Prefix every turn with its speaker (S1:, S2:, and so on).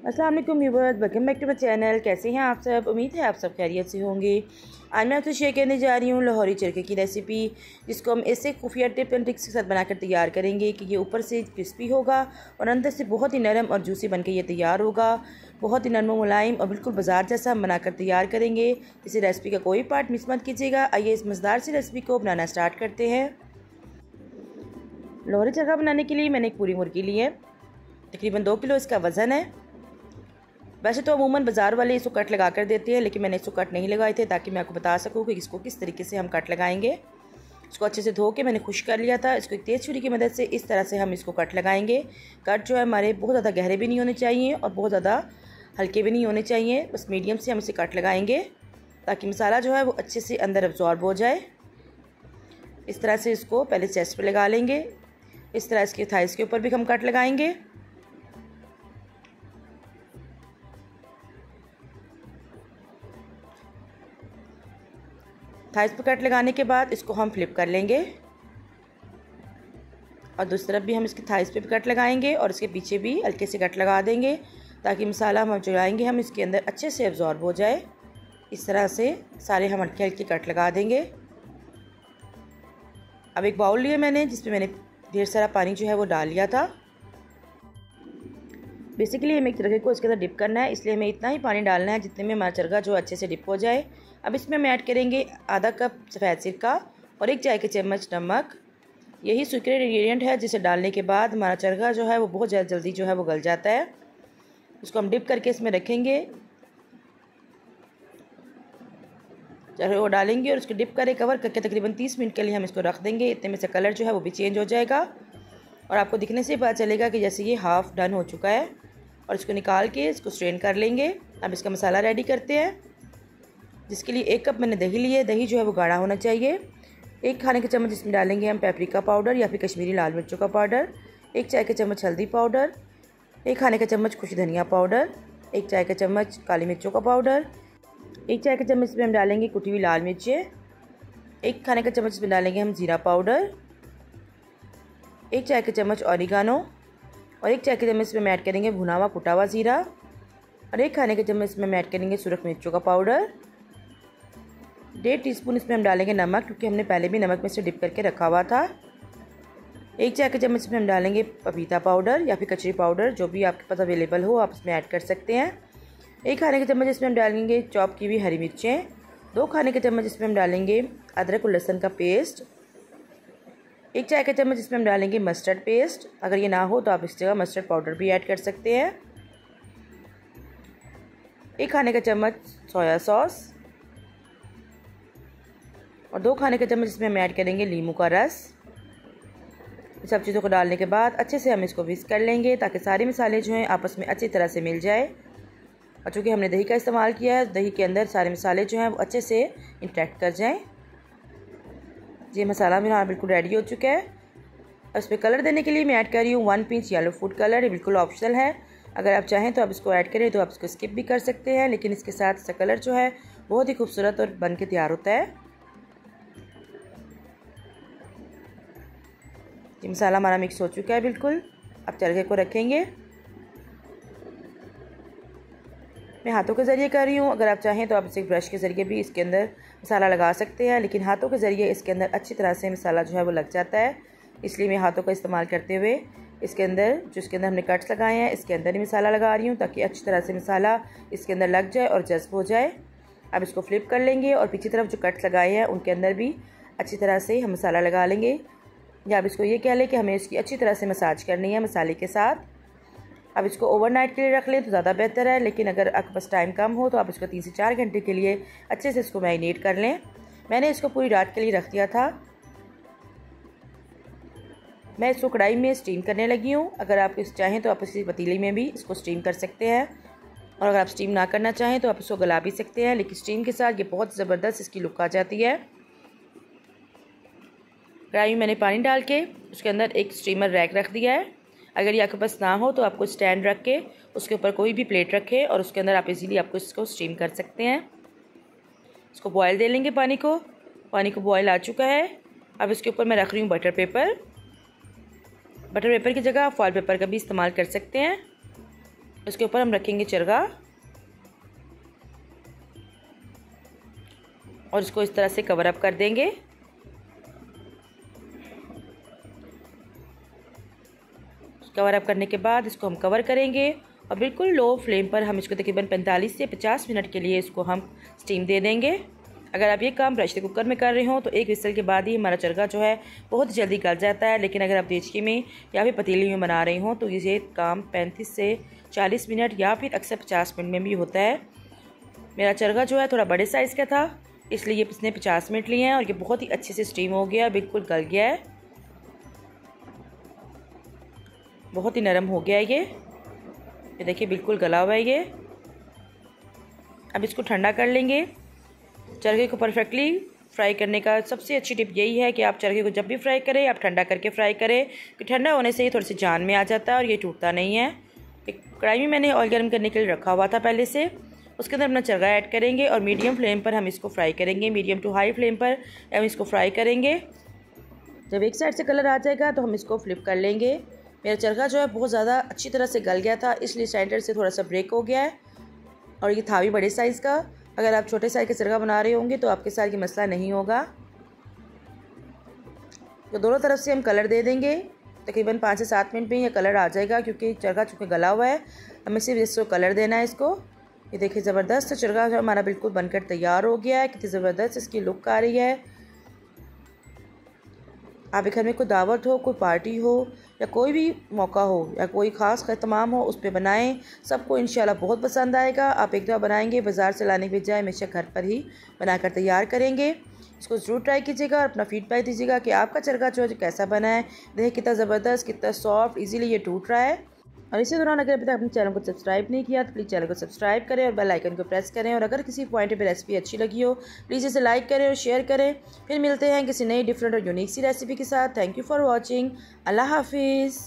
S1: अस्सलाम वालेकुम viewers, welcome back to my channel. कैसे हैं आप सब? उम्मीद है आप सब खैरियत से होंगे। आज मैं आपसे शेयर करने जा रही हूँ लाहौरी चरखे की रेसिपी, जिसको हम ऐसे खुफिया टिप एंड ट्रिक्स के साथ बनाकर तैयार करेंगे कि ये ऊपर से क्रिस्पी होगा और अंदर से बहुत ही नरम और जूसी बनकर ये तैयार होगा। बहुत ही नरम मुलायम और बिल्कुल बाजार जैसा हम बनाकर तैयार करेंगे। इस रेसिपी का कोई पार्ट मिस मत कीजिएगा। आइए इस मज़ेदार सी रेसिपी को बनाना स्टार्ट करते हैं। लाहौरी चरखा बनाने के लिए मैंने एक पूरी मुर्गी ली है, तकरीबन 2 किलो इसका वज़न है। वैसे तो अमूमन बाज़ार वाले इसको कट लगा कर देते हैं, लेकिन मैंने इसको कट नहीं लगाए थे ताकि मैं आपको बता सकूं कि इसको किस तरीके से हम कट लगाएंगे। इसको अच्छे से धो के मैंने खुश कर लिया था। इसको एक तेज़ छुरी की मदद से इस तरह से हम इसको कट लगाएंगे। कट जो है हमारे बहुत ज़्यादा गहरे भी नहीं होने चाहिए और बहुत ज़्यादा हल्के भी नहीं होने चाहिए, बस मीडियम से हम इसे कट लगाएंगे ताकि मसाला जो है वो अच्छे से अंदर अब्जॉर्ब हो जाए। इस तरह से इसको पहले चेस्ट पर लगा लेंगे। इस तरह इसके थाइस के ऊपर भी हम कट लगाएंगे। थाइस पर कट लगाने के बाद इसको हम फ्लिप कर लेंगे और दूसरी तरफ भी हम इसके थाइस पे भी कट लगाएंगे और इसके पीछे भी हल्के से कट लगा देंगे ताकि मसाला हम चलाएंगे हम इसके अंदर अच्छे से अब्जॉर्ब हो जाए। इस तरह से सारे हम हल्के हल्के कट लगा देंगे। अब एक बाउल लिया मैंने, जिसमें मैंने ढेर सारा पानी जो है वो डाल लिया था। बेसिकली हमें चरखे को इसके अंदर डिप करना है, इसलिए हमें इतना ही पानी डालना है जितने में हमारा चरखा जो अच्छे से डिप हो जाए। अब इसमें हम ऐड करेंगे आधा कप सफ़ेद सिरका और 1 चाय के चम्मच नमक। यही सीक्रेट इंग्रेडिएंट है जिसे डालने के बाद हमारा चरखा जो है वो बहुत जल्दी जो है वो गल जाता है। इसको हम डिप करके इसमें रखेंगे, चरखे को डालेंगे और उसको डिप करें कवर करके तकरीबन 30 मिनट के लिए हम इसको रख देंगे। इतने में से कलर जो है वो भी चेंज हो जाएगा और आपको दिखने से पता चलेगा कि जैसे ये हाफ़ डन हो चुका है। और इसको निकाल के इसको स्ट्रेन कर लेंगे। अब इसका मसाला रेडी करते हैं, जिसके लिए 1 कप मैंने दही ली है। दही जो है वो गाढ़ा होना चाहिए। 1 खाने के चम्मच इसमें डालेंगे हम पेपरिका पाउडर या फिर कश्मीरी लाल मिर्चों का पाउडर, 1 चाय के चम्मच हल्दी पाउडर, 1 खाने का चम्मच खुश धनिया पाउडर, 1 चाय का चम्मच काली मिर्चों का पाउडर, 1 चाय के चम्मच इसमें हम डालेंगे कुटी हुई लाल मिर्चें, 1 खाने का चम्मच इसमें डालेंगे हम जीरा पाउडर, 1 चाय के चम्मच ऑरिगानो और 1 चाय के चम्मच इसमें ऐड करेंगे भुना हुआ कुटा हुआ ज़ीरा और 1 खाने के चम्मच इसमें ऐड करेंगे सुरख मिर्चों का पाउडर। 1.5 टीस्पून इसमें हम डालेंगे नमक, क्योंकि हमने पहले भी नमक में से डिप करके रखा हुआ था। 1 चाय के चम्मच इसमें हम डालेंगे पपीता पाउडर या फिर कचरी पाउडर, जो भी आपके पास अवेलेबल हो आप इसमें ऐड कर सकते हैं। 1 खाने के चम्मच इसमें हम डालेंगे चॉप की हुई हरी मिर्चें, 2 खाने के चम्मच इसमें हम डालेंगे अदरक और लहसुन का पेस्ट, 1 चाय का चम्मच इसमें हम डालेंगे मस्टर्ड पेस्ट। अगर ये ना हो तो आप इस जगह मस्टर्ड पाउडर भी ऐड कर सकते हैं। 1 खाने का चम्मच सोया सॉस और 2 खाने का चम्मच इसमें हम ऐड करेंगे नींबू का रस। सब चीज़ों को डालने के बाद अच्छे से हम इसको विस्क कर लेंगे ताकि सारे मसाले जो हैं आपस में अच्छी तरह से मिल जाए। और चूँकि हमने दही का इस्तेमाल किया है, दही के अंदर सारे मसाले जो हैं वो अच्छे से इंटरेक्ट कर जाएँ। ये मसाला मेरा बिल्कुल रेडी हो चुका है। और इस पर कलर देने के लिए मैं ऐड कर रही हूँ 1 पिंच येलो फूड कलर। ये बिल्कुल ऑप्शनल है, अगर आप चाहें तो आप इसको ऐड करें तो आप इसको स्किप भी कर सकते हैं, लेकिन इसके साथ इसका कलर जो है बहुत ही खूबसूरत और बन के तैयार होता है। ये मसाला हमारा मिक्स हो चुका है बिल्कुल। अब चरखे को रखेंगे। मैं हाथों के ज़रिए कर रही हूँ, अगर आप चाहें तो आप इसे ब्रश के ज़रिए भी इसके अंदर मसाला लगा सकते हैं, लेकिन हाथों के ज़रिए इसके अंदर अच्छी तरह से मसाला जो है वो लग जाता है। इसलिए मैं हाथों का इस्तेमाल करते हुए इसके अंदर हमने कट्स लगाए हैं इसके अंदर ही मसाला लगा रही हूँ, ताकि अच्छी तरह से मसाला इसके अंदर लग जाए और जज्ब हो जाए। अब इसको फ्लिप कर लेंगे और पीछे तरफ जो कट्स लगाए हैं उनके अंदर भी अच्छी तरह से हम मसाला लगा लेंगे, या आप इसको ये कह लें कि हमें इसकी अच्छी तरह से मसाज करनी है मसाले के साथ। अब इसको ओवरनाइट के लिए रख लें तो ज़्यादा बेहतर है, लेकिन अगर आपके पास टाइम कम हो तो आप इसको 3 से 4 घंटे के लिए अच्छे से इसको मैरिनेट कर लें। मैंने इसको पूरी रात के लिए रख दिया था। मैं इसको कढ़ाई में स्टीम करने लगी हूँ। अगर आप इस चाहें तो आप इसी पतीली में भी इसको स्टीम कर सकते हैं, और अगर आप स्टीम ना करना चाहें तो आप इसको गला भी सकते हैं, लेकिन स्टीम के साथ ये बहुत ज़बरदस्त इसकी लुक आ जाती है। कढ़ाई में मैंने पानी डाल के उसके अंदर एक स्टीमर रैक रख दिया है। अगर ये आपके पास ना हो तो आपको स्टैंड रख के उसके ऊपर कोई भी प्लेट रखें और उसके अंदर आप इजीली आपको इसको स्टीम कर सकते हैं। इसको बॉयल दे लेंगे पानी को बॉयल आ चुका है। अब इसके ऊपर मैं रख रही हूँ बटर पेपर की जगह आप फॉइल पेपर का भी इस्तेमाल कर सकते हैं। उसके ऊपर हम रखेंगे चरगा और इसको इस तरह से कवर अप कर देंगे। कवर अप करने के बाद इसको हम कवर करेंगे और बिल्कुल लो फ्लेम पर हम इसको तकरीबन 45 से 50 मिनट के लिए इसको हम स्टीम दे देंगे। अगर आप ये काम प्रेशर कुकर में कर रहे हो तो एक विसल के बाद ही हमारा चरगा जो है बहुत जल्दी गल जाता है, लेकिन अगर आप देचकी में या फिर पतीली में बना रहे हो तो ये काम 35 से 40 मिनट या फिर अक्सर 50 मिनट में भी होता है। मेरा चरगा जो है थोड़ा बड़े साइज़ का था, इसलिए इसने 50 मिनट लिए हैं और ये बहुत ही अच्छे से स्टीम हो गया, बिल्कुल गल गया है, बहुत ही नरम हो गया है ये देखिए बिल्कुल गला हुआ है ये। अब इसको ठंडा कर लेंगे। चरखे को परफेक्टली फ्राई करने का सबसे अच्छी टिप यही है कि आप चरखे को जब भी फ्राई करें आप ठंडा करके फ्राई करें, कि ठंडा होने से ये थोड़ी सी जान में आ जाता है और ये टूटता नहीं है। एक कढ़ाई में मैंने ऑयल गर्म करने के लिए रखा हुआ था पहले से, उसके अंदर अपना चरगा ऐड करेंगे और मीडियम फ्लेम पर हम इसको फ्राई करेंगे। मीडियम टू हाई फ्लेम पर हम इसको फ्राई करेंगे। जब एक साइड से कलर आ जाएगा तो हम इसको फ्लिप कर लेंगे। मेरा चरगा जो है बहुत ज़्यादा अच्छी तरह से गल गया था, इसलिए सेंटर से थोड़ा सा ब्रेक हो गया है और ये था भी बड़े साइज़ का। अगर आप छोटे साइज़ का चरगा बना रहे होंगे तो आपके साथ ये मसला नहीं होगा। तो दोनों तरफ से हम कलर दे देंगे। तकरीबन 5 से 7 मिनट में ये कलर आ जाएगा, क्योंकि चरगा चूँकि गला हुआ है, हमें सिर्फ इसको कलर देना है इसको। ये देखिए ज़बरदस्त चरगा हमारा बिल्कुल बनकर तैयार हो गया है। कितनी ज़बरदस्त इसकी लुक आ रही है। आप घर में कोई दावत हो, कोई पार्टी हो या कोई भी मौका हो या कोई ख़ास ख़त्माम हो उस पर बनाएं, सबको इंशाल्लाह बहुत पसंद आएगा। आप एक दफ़ा बनाएंगे, बाज़ार से लाने के बजाय हमेशा घर पर ही बनाकर तैयार करेंगे। इसको ज़रूर ट्राई कीजिएगा और अपना फीडबैक दीजिएगा कि आपका चरगा जो कैसा बना है। देखिए कितना ज़बरदस्त, कितना सॉफ्ट, इजीली ये टूट रहा है। और इसी दौरान अगर अभी तक अपने चैनल को सब्सक्राइब नहीं किया तो प्लीज़ चैनल को सब्सक्राइब करें और बेल आइकन को प्रेस करें। और अगर किसी पॉइंट पे रेसिपी अच्छी लगी हो प्लीज़ इसे लाइक करें और शेयर करें। फिर मिलते हैं किसी नई डिफरेंट और यूनिक सी रेसिपी के साथ। Thank you for watching. अल्लाह हाफिज़।